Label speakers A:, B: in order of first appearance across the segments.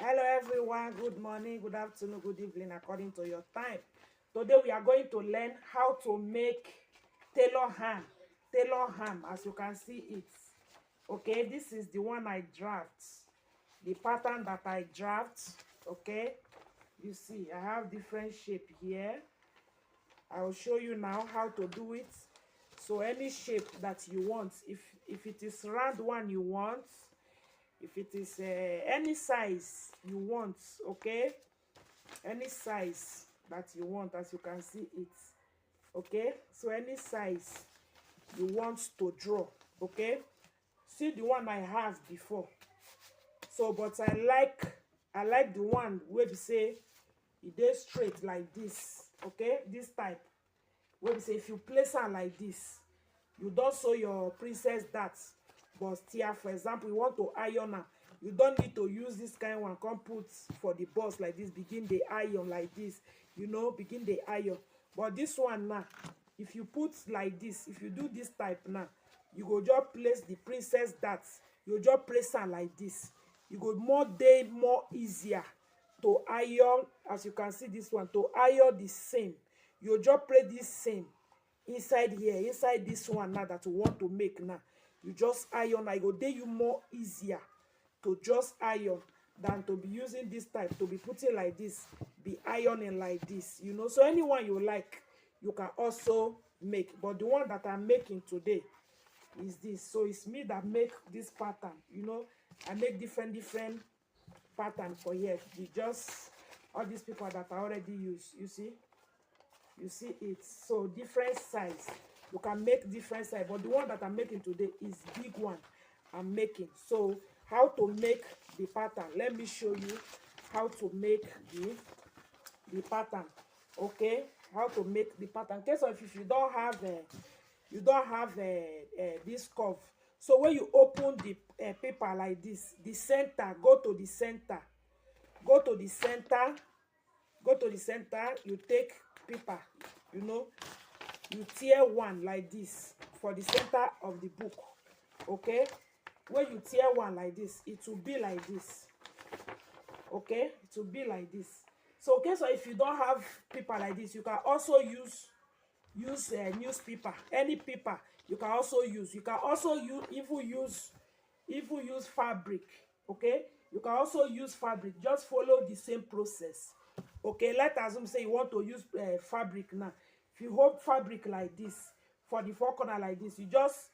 A: Hello everyone, good morning, good afternoon, good evening according to your time. Today we are going to learn how to make tailor ham. Tailor ham, as you can see it. Okay, this is the one I draft. The pattern that I draft. Okay, you see I have different shape here. I will show you now how to do it. So any shape that you want, if it is round one you want, if it is any size you want, okay, any size that you want, as you can see it, okay, so any size you want to draw, okay, see the one I have before. So but I like the one where we say it is straight like this, okay, this type where we say if you place am like this, you don't sew your princess that. But here, for example, you want to iron am, you don't need to use this kind one come put for the box like this, begin the iron like this, you know, begin the iron. But this one now, if you put like this, if you do this type now, you go just place the princess that, you just place am like this, you go more easier to iron. As you can see this one, to iron the same, you just place this same inside here, inside this one now that you want to make now, you just iron. I go dey you more easier to just iron than to be using this type, to be putting like this, be ironing like this, you know. So anyone you like, you can also make, but the one that I'm making today is this. So it's me that make this pattern, you know. I make different pattern for here. You just all these people that I already use, you see it. So different size, you can make different size, but the one that I'm making today is big one I'm making. So how to make the pattern, let me show you how to make the pattern. Okay, how to make the pattern. In case of if you don't have this curve, so when you open the paper like this, the center, go to the center, go to the center, go to the center, you take paper, you know, you tear one like this for the center of the book. Okay, when you tear one like this, it will be like this. Okay, it will be like this. So okay, so if you don't have paper like this, you can also use newspaper, any paper you can also use. You can also use fabric. Okay, you can also use fabric, just follow the same process. Okay, let's assume say you want to use fabric now. If you hold fabric like this for the four corner like this, you just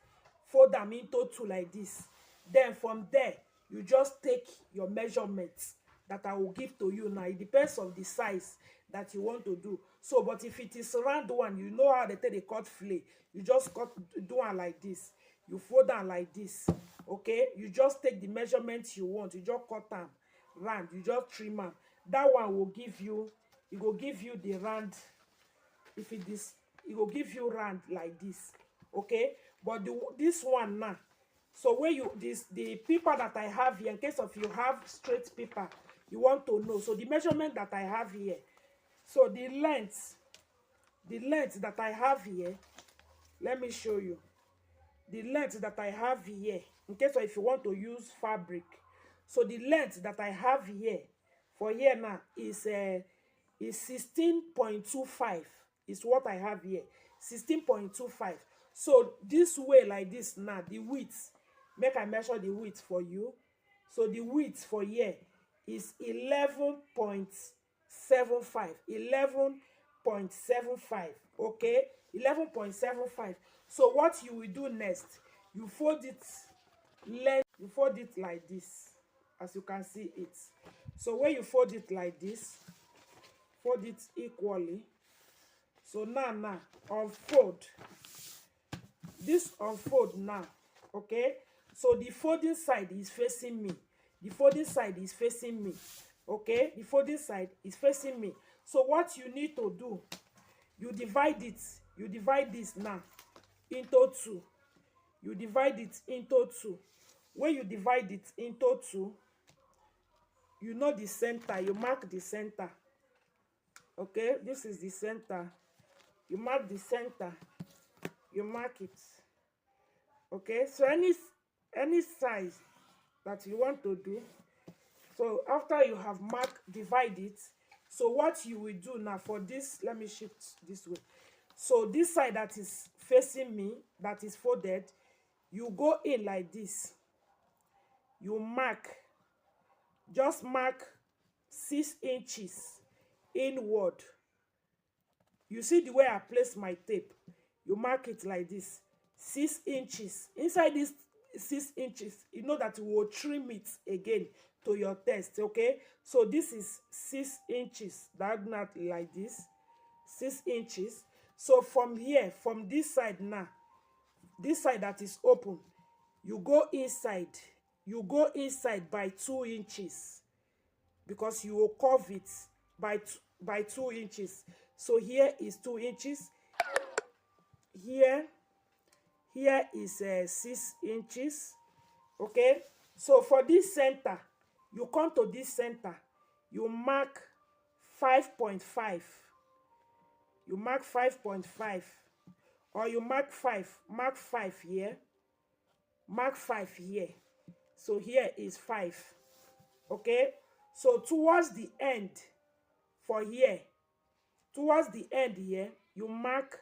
A: fold them into two like this. Then from there, you just take your measurements that I will give to you now. It depends on the size that you want to do. So but if it is round one, you know how they take the cut fillet, you just do one like this, you fold down like this. Okay, you just take the measurements you want, you just cut them round, you just trim them. That one will give you, it will give you the round. If it is, it will give you round like this. Okay, but this one now, so when you the paper that I have here, in case of you have straight paper, you want to know, so the measurement that I have here, so the length that I have here, let me show you the length that I have here. In case of if you want to use fabric, so the length that I have here for here now is 16.25 is what I have here, 16.25. So this way like this now, the width, make I measure the width for you. So the width for here is 11.75, 11.75. okay, 11.75. So what you will do next, you fold it length, you fold it like this, as you can see it. So when you fold it like this, fold it equally. So now unfold this, unfold now. Okay, so the folding side is facing me, the folding side is facing me. Okay, the folding side is facing me. So what you need to do, you divide this now into two. You divide it into two. When you divide it into two, you know the center, you mark the center. Okay, this is the center, you mark the center, you mark it. Okay, so any size that you want to do, So after you have marked, divide it. So what you will do now for this, let me shift this way. So this side that is facing me, that is folded, you go in like this. You mark, just mark 6 inches inward. You see the way I place my tape? You mark it like this, 6 inches. Inside this 6 inches, you know that you will trim it again to your test, okay? So this is 6 inches, diagonal like this, 6 inches. So from here, from this side now, this side that is open, you go inside. You go inside by 2 inches because you will curve it by 2 inches. So here is 2 inches. Here is 6 inches. Okay, so for this center, you come to this center, you mark 5.5. You mark 5.5, or you mark 5. Mark 5 here. Mark 5 here. So here is 5. Okay, so towards the end, for here, towards the end here, you mark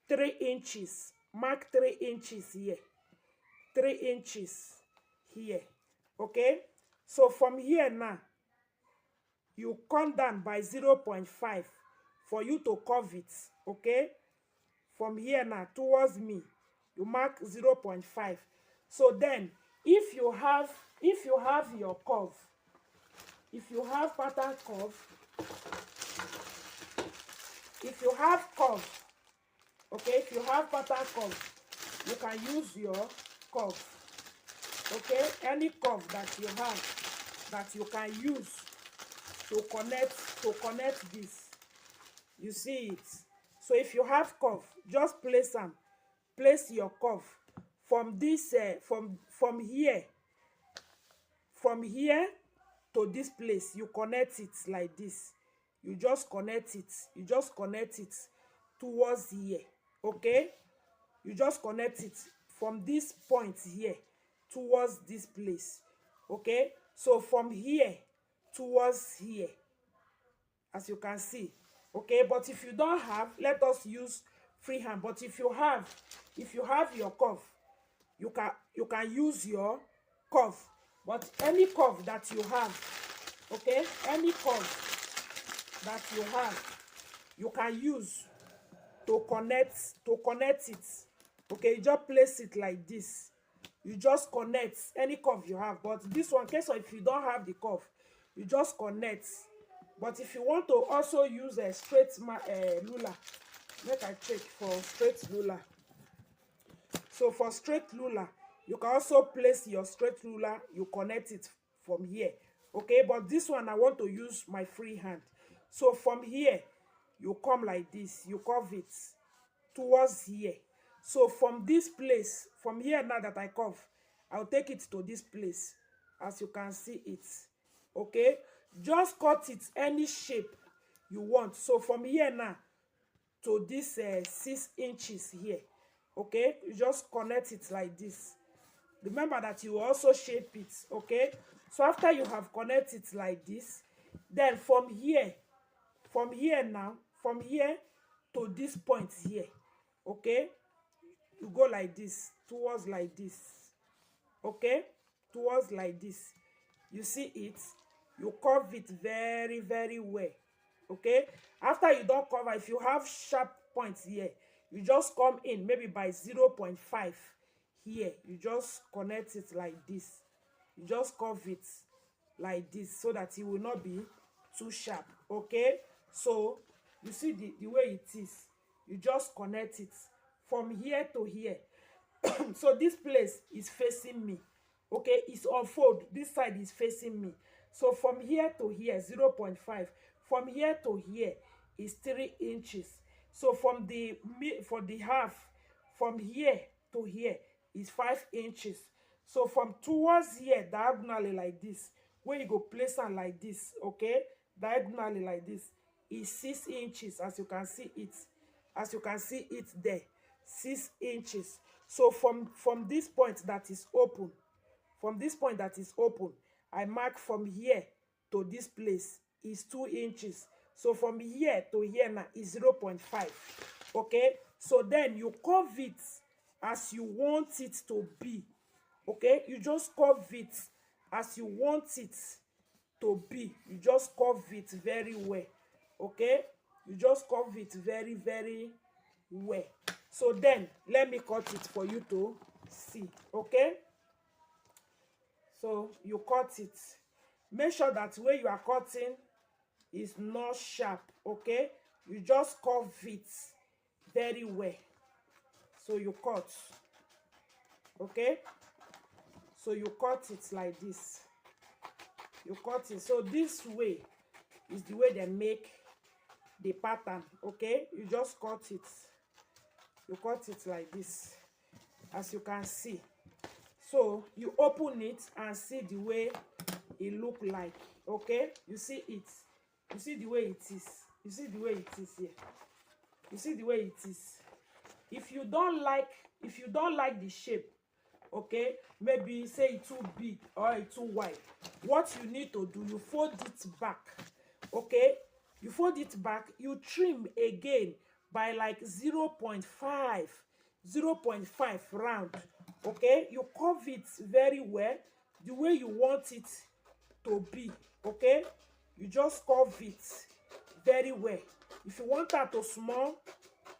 A: 3 inches. Mark 3 inches here. 3 inches here. Okay, so from here now, you come down by 0.5 for you to curve it. Okay, from here now towards me, you mark 0.5. So then if you have your curve, if you have pattern curve, if you have curve, okay, if you have pattern curve, you can use your curve. Okay, any curve that you have that you can use to connect this, you see it. So if you have curve, just place your curve from this from here to this place. You connect it like this. You just connect it towards here. Okay, you just connect it from this point here towards this place. Okay, so from here towards here, as you can see. Okay, but if you don't have, let us use freehand. But if you have your curve, you can use your curve. But any curve that you have, okay, any curve that you have, you can use to connect it. Okay, you just place it like this. You just connect any curve you have. But this one, case of if you don't have the curve, you just connect. But if you want to also use a straight ruler, make I check for straight ruler. So for straight ruler, you can also place your straight ruler, you connect it from here. Okay, but this one I want to use my free hand. So from here, you come like this, you curve it towards here. So from this place, from here now that I curve, I'll take it to this place, as you can see it. Okay, just cut it any shape you want. So from here now to this 6 inches here, okay, you just connect it like this. Remember that you also shape it. Okay, so after you have connected it like this, then from here now, from here to this point here, okay, you go like this, towards like this. Okay, towards like this. You see it, you curve it very, very well. Okay, after you don't cover, if you have sharp points here, you just come in maybe by 0.5 here. You just connect it like this. You just curve it like this so that it will not be too sharp. Okay, so you see the way it is. You just connect it from here to here. So this place is facing me. Okay, it's unfold. This side is facing me. So from here to here, 0.5. From here to here is 3 inches. So from the half, from here to here is 5 inches. So from towards here, diagonally like this, where you go place am like this, okay, diagonally like this, is 6 inches. As you can see it, there, 6 inches. So from this point that is open, I mark from here to this place is 2 inches. So from here to here now is 0.5. Okay, so then you curve it as you want it to be. Okay, you just curve it as you want it to be. You just curve it very well. Okay, you just curve it very, very well. So then let me cut it for you to see. Okay, so you cut it. Make sure that where you are cutting is not sharp. Okay, you just curve it very well. So you cut. Okay, so you cut it like this. You cut it. So this way is the way they make the pattern. Okay, you just cut it. You cut it like this, as you can see. So you open it and see the way it look like. Okay, you see it. You see the way it is. You see the way it is here. You see the way it is. If you don't like the shape, okay, maybe say it's too big or it's too wide, what you need to do, you fold it back. Okay, you fold it back, you trim again by like 0.5 round. Okay, you curve it very well the way you want it to be. Okay, you just curve it very well. If you want that to small,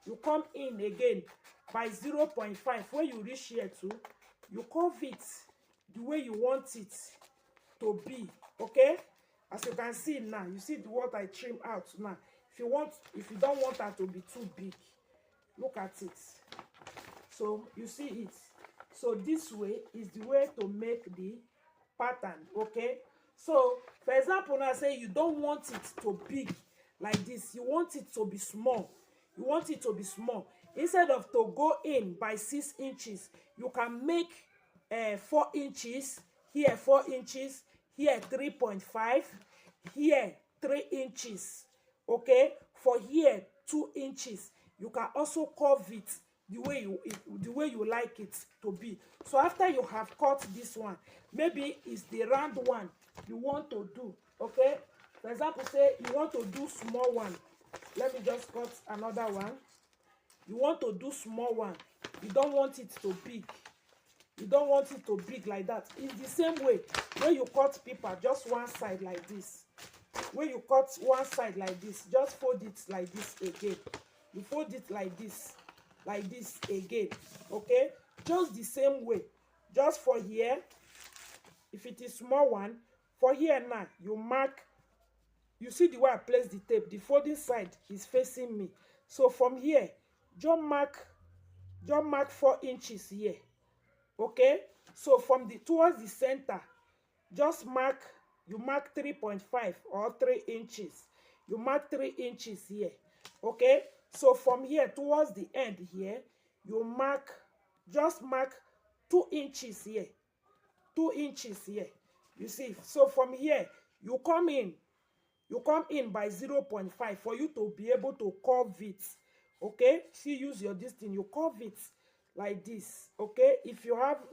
A: you come in again by 0.5. When you reach here too, you curve it the way you want it to be. Okay, as you can see now, you see what I trim out now. If you don't want that to be too big, look at it. So you see it. So this way is the way to make the pattern. Okay, so for example, now say you don't want it to big like this, you want it to be small. You want it to be small. Instead of to go in by 6 inches, you can make 4 inches here, 4 inches here, 3.5 here, 3 inches. Okay, for here 2 inches. You can also curve it the way you like it to be. So after you have cut this one, maybe it's the round one you want to do. Okay, for example, say you want to do small one. Let me just cut another one. You want to do small one. You don't want it to big. You don't want it to big like that. It's the same way when you cut paper, just one side like this. When you cut one side like this, just fold it like this again. You fold it like this again. Okay, just the same way. Just for here, if it is small one, for here now you mark. You see the way I place the tape, the folding side is facing me. So from here, just mark 4 inches here. Okay, so from the towards the center, just mark, you mark 3.5 or 3 inches. You mark 3 inches here. Okay, so from here towards the end here, you mark, just mark 2 inches here, 2 inches here. You see, so from here you come in by 0.5 for you to be able to curve it. Okay, see, use your this thing, you curve it like this. Okay, if you have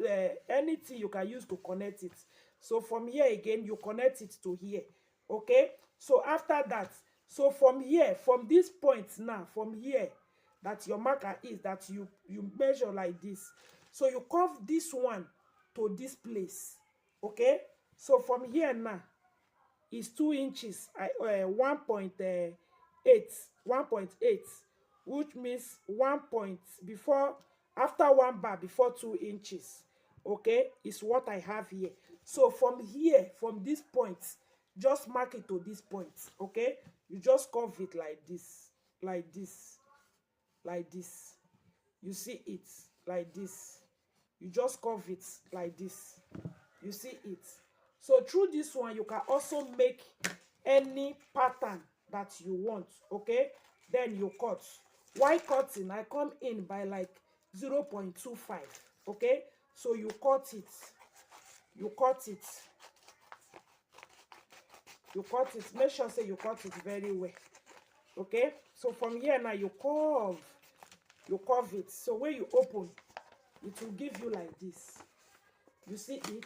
A: anything you can use to connect it. So from here again, you connect it to here. Okay, so after that, so from here, from this point now, from here that your marker is, that you measure like this. So you curve this one to this place. Okay, so from here now is 2 inches, 1.8, which means 1 point before, after 1 bar before 2 inches. Okay, is what I have here. So from here, from this point, just mark it to this point. Okay, you just curve it like this, like this, like this. You see it like this. You just curve it like this. You see it. So through this one, you can also make any pattern that you want. Okay, then you cut. While cutting, I come in by like 0.25. Okay, so you cut it. You cut it. You cut it. Make sure say you cut it very well. Okay, so from here now you curve. You curve it. So when you open, it will give you like this. You see it?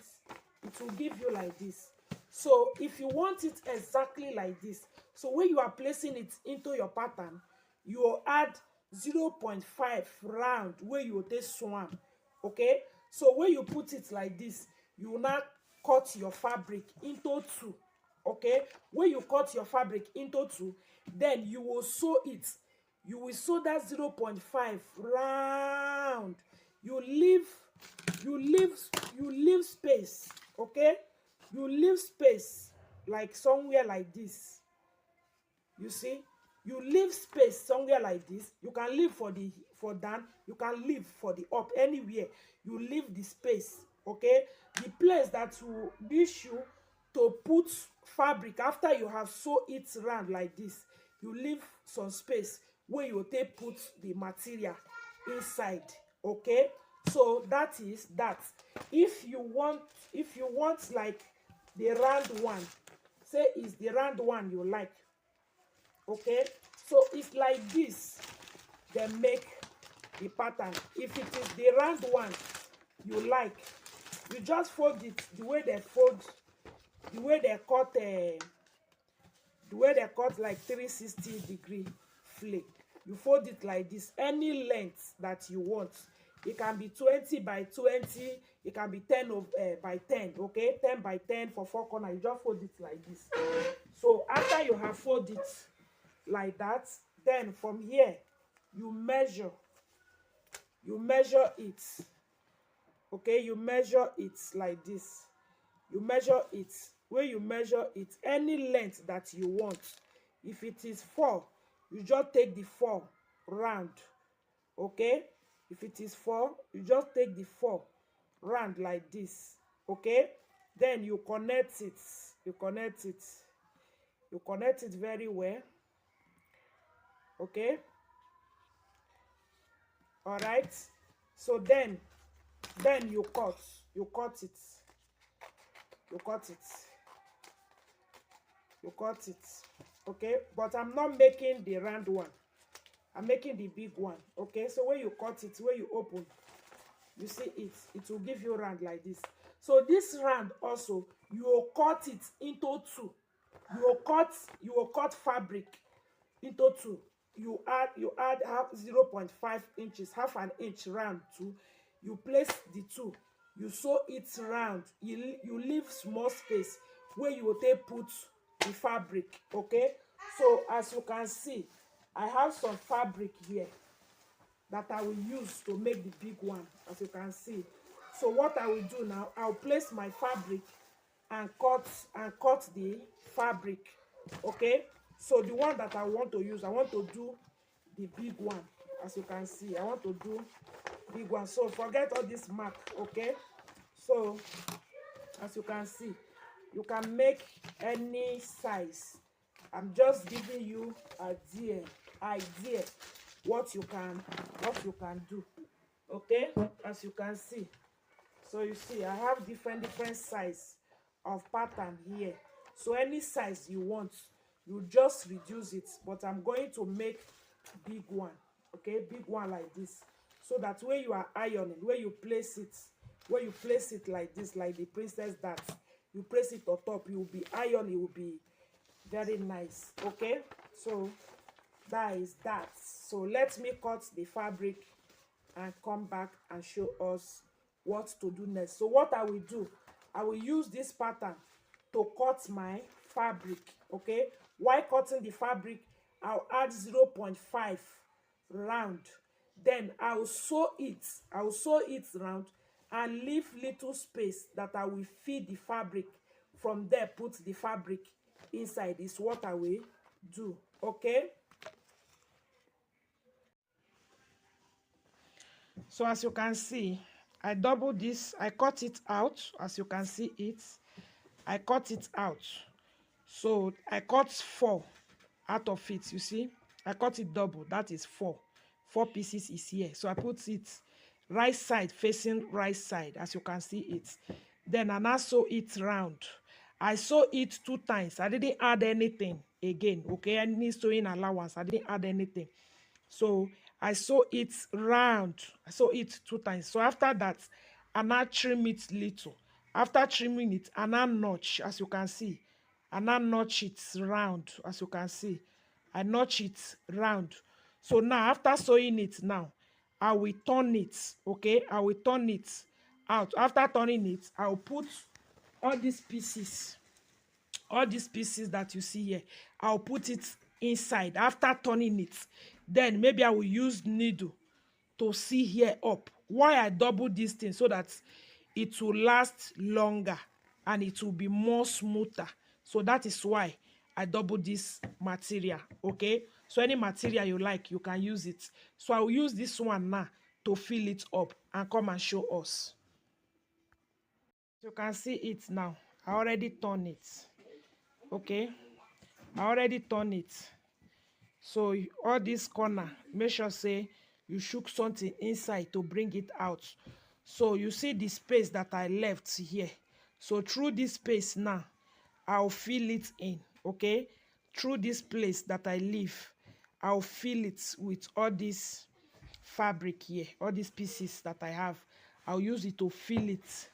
A: It will give you like this. So if you want it exactly like this, so when you are placing it into your pattern, you will add 0.5 round where you will take swam. Okay, so when you put it like this, you will now cut your fabric into two. Okay, when you cut your fabric into two, then you will sew it. You will sew that 0.5 round. You leave, you leave, you leave space. Okay, you leave space like somewhere like this. You see, you leave space somewhere like this. You can leave for the for down, you can leave for the up, anywhere you leave the space. Okay, the place that will wish you to put fabric after you have sew it round like this, you leave some space where you take put the material inside. Okay, so that is that. If you want, if you want like the round one, say it's the round one you like. Okay, so it's like this dem make the pattern. If it is the round one you like, you just fold it the way they fold, the way they cut the way they cut like 360-degree flake. You fold it like this, any length that you want. It can be 20 by 20, it can be 10 by 10. Okay, 10 by 10 for four corner. You just fold it like this. So after you have fold it like that, then from here you measure it. Okay, you measure it like this. You measure it. When you measure it, any length that you want, if it is 4, you just take the 4 round. Okay, if it is 4, you just take the 4 round like this. Okay, then you connect it. You connect it. You connect it very well. Okay, all right. So then you cut it. You cut it. You cut it. Okay, but I'm not making the round one, I'm making the big one. Okay, so when you cut it, when you open, you see it will give you round like this. So this round also, you will cut it into two. You will cut fabric into two. You add half 0.5 inches, half an inch round too. You place the two, you sew it round. You leave small space where you will take put the fabric. Okay, so as you can see, I have some fabric here that I will use to make the big one, as you can see. So what I will do now, I'll place my fabric and cut the fabric. Okay, so the one that I want to use, I want to do the big one. As you can see, I want to do big one. So forget all this mark. Okay, so as you can see, you can make any size. I'm just giving you idea what you can do. Okay, as you can see, so you see I have different size of pattern here. So any size you want, you just reduce it, but I'm going to make big one. Okay, big one like this, so that when you are ironing, where you place it like this, like the princess that you place it on top, you will be iron, it will be very nice. Okay, so that is that. So let me cut the fabric and come back and show us what to do next. So what I will do, I will use this pattern to cut my fabric. Okay, while cutting the fabric, I'll add 0.5 round. Then I'll sew it round and leave little space that I will feed the fabric. From there, put the fabric inside. Is what I will do. Okay, so as you can see, I double this, I cut it out. As you can see it, I cut it out. So I cut 4 out of it. You see, I cut it double, that is 4 pieces is here. So I put it right side facing right side, as you can see it. Then I now sew it round. I sew it 2 times. I didn't add anything again. Okay, any sewing allowance, I didn't add anything. So I sew it round. I sew it 2 times. So after that, I now trim it little. After trimming it, and now notch, as you can see, and now notch it round, as you can see. I notch it round. So now, after sewing it now, I will turn it, okay? I will turn it out. After turning it, I will put all these pieces, that you see here, I'll put it inside after turning it. Then maybe I will use needle to see here up. Why I double this thing? So that it will last longer and it will be more smoother. So that is why I double this material. Okay, so any material you like, you can use it. So I will use this one now to fill it up and come and show us. You can see it now. I already turn it. Okay, I already turn it. So all this corner, make sure say you shook something inside to bring it out. So you see the space that I left here. So through this space now, I'll fill it in. Okay, through this place that I leave, I'll fill it with all this fabric here, all these pieces that I have. I'll use it to fill it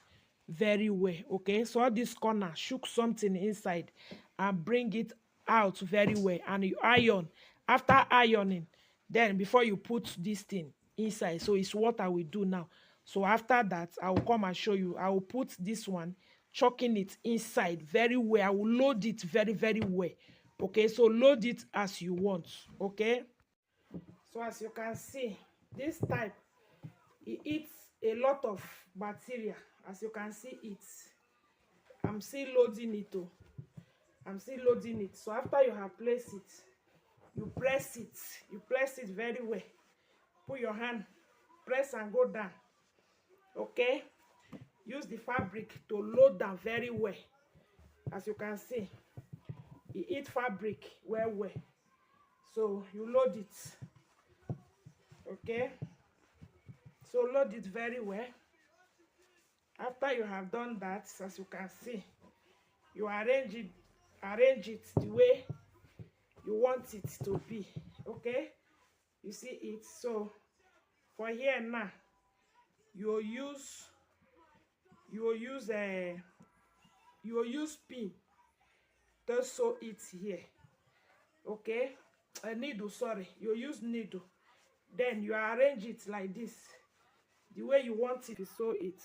A: very well. Okay, so all this corner, shook something inside and bring it out very well, and you iron. After ironing, then before you put this thing inside, so it's what I will do now. So after that, I will come and show you. I will put this one, chucking it inside very well. I will load it very, very well. Okay, so load it as you want. Okay, so as you can see, this type, it eats a lot of material. As you can see it, I'm still loading it too. I'm still loading it. So after you have placed it, you press it. You press it very well. Put your hand, press and go down. Okay, use the fabric to load down very well. As you can see, it eats fabric well. So you load it. Okay, so load it very well. After you have done that, as you can see, you arrange it the way you want it to be. Okay, you see it. So for here now, you will use pin to sew it here. Okay, a needle, sorry, you use needle. Then you arrange it like this, the way you want it to sew it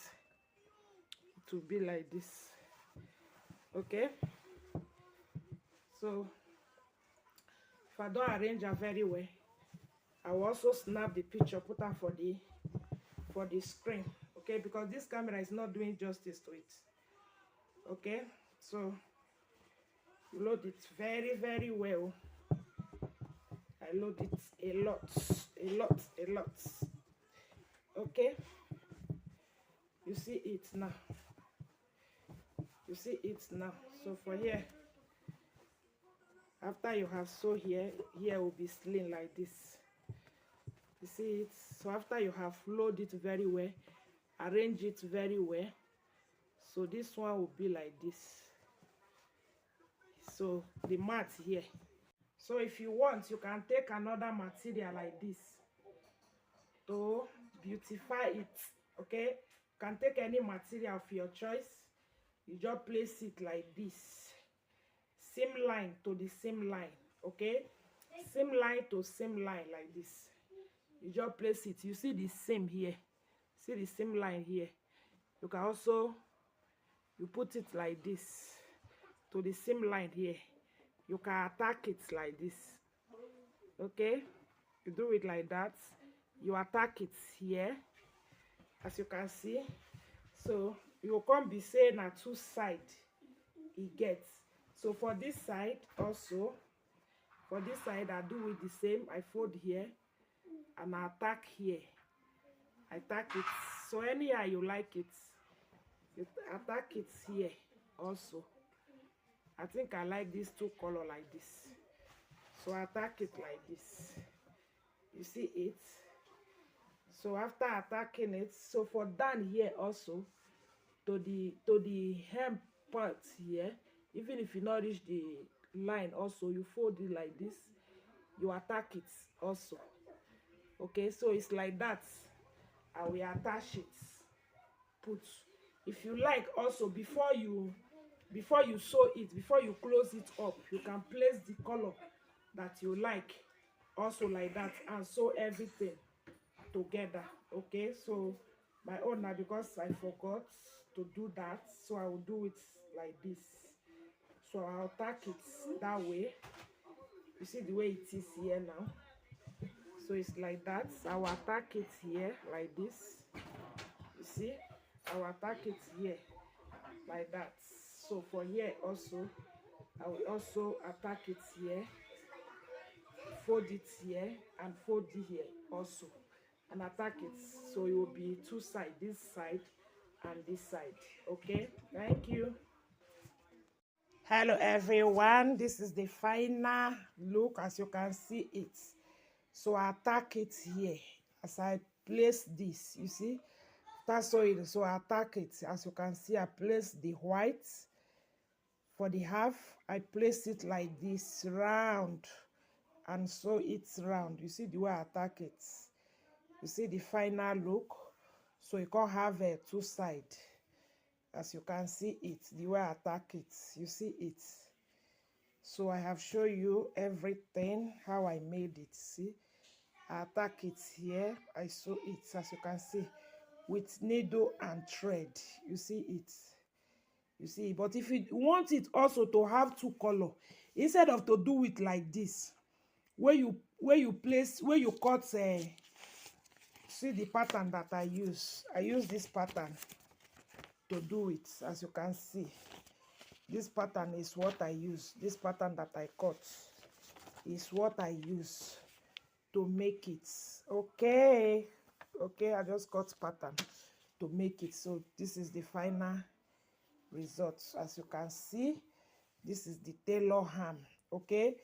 A: to be like this. Okay, so if I don't arrange it very well, I will also snap the picture, put her for the screen. Okay, because this camera is not doing justice to it. Okay, so you load it very, very well. I load it a lot. Okay, you see it now. You see it now. So for here, after you have sewn here will be slim like this. You see it. So after you have loaded it very well, arrange it very well, so this one will be like this. So the mat here. So if you want, you can take another material like this to beautify it. Okay, you can take any material of your choice. You just place it like this, same line to the same line. Okay, same line to same line like this. You just place it. You see the same here, see the same line here. You can also, you put it like this to the same line here. You can attack it like this. Okay, you do it like that. You attack it here, as you can see. So you will come be saying na two side it gets. So for this side also, for this side I do it the same. I fold here and I attack here. I attack it. So anyhow you like it, you attack it here also. I think I like this two color like this. So I attack it like this. You see it. So after attacking it, so for down here also, to the hem part here, even if you not reach the line also, you fold it like this, you attack it also. Okay, so it's like that. I will attach it, put If you like, also before you sew it, before you close it up, you can place the color that you like also like that, and sew everything together. Okay, so my own now, because I forgot to do that, so I will do it like this. So I'll tack it that way. You see the way it is here now, so it's like that. I will attack it here like this. You see, I will attack it here like that. So for here also, I will also attack it here, fold it here, and fold it here also, and attack it. So it will be two sides, this side and this side. Okay, thank you. Hello everyone, this is the final look as you can see it. So I attack it here as I place this. You see, that's all it. So I attack it. As you can see, I place the white for the half. I place it like this round, and so it's round. You see the way I attack it. You see the final look. So you can have two sides. As you can see it, the way I attack it. You see it. So I have shown you everything how I made it. See, I attack it here, I sew it, as you can see, with needle and thread. You see it, you see. But if you want it also to have two color, instead of to do it like this, where you cut, see the pattern that I use this pattern to do it. As you can see, this pattern is what I use. This pattern that I cut is what I use to make it. Okay, I just cut pattern to make it. So this is the final result. As you can see, this is the tailor hem. Okay,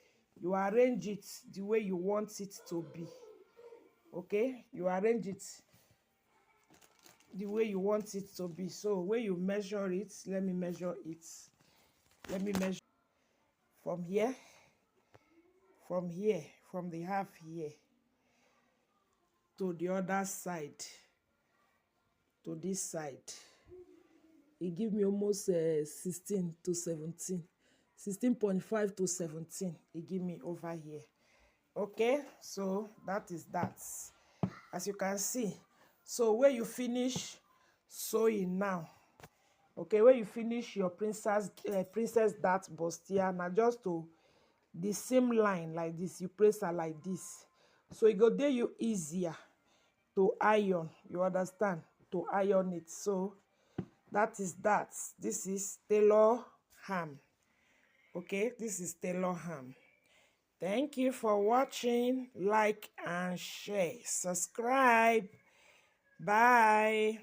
A: you arrange it the way you want it to be. Okay, you arrange it the way you want it to be. So when you measure it, let me measure it. Let me measure from here, from the half here to the other side, to this side. It give me almost 16 to 17, 16.5 to 17. It give me over here. Okay, so that is that. As you can see, so when you finish sewing now, okay, when you finish your princess dart bustier, now just to the same line like this, you place her like this, so it go there you easier to iron. You understand, to iron it. So that is that. This is tailor ham. Okay, this is tailor ham. Thank you for watching. Like and share, subscribe. Bye.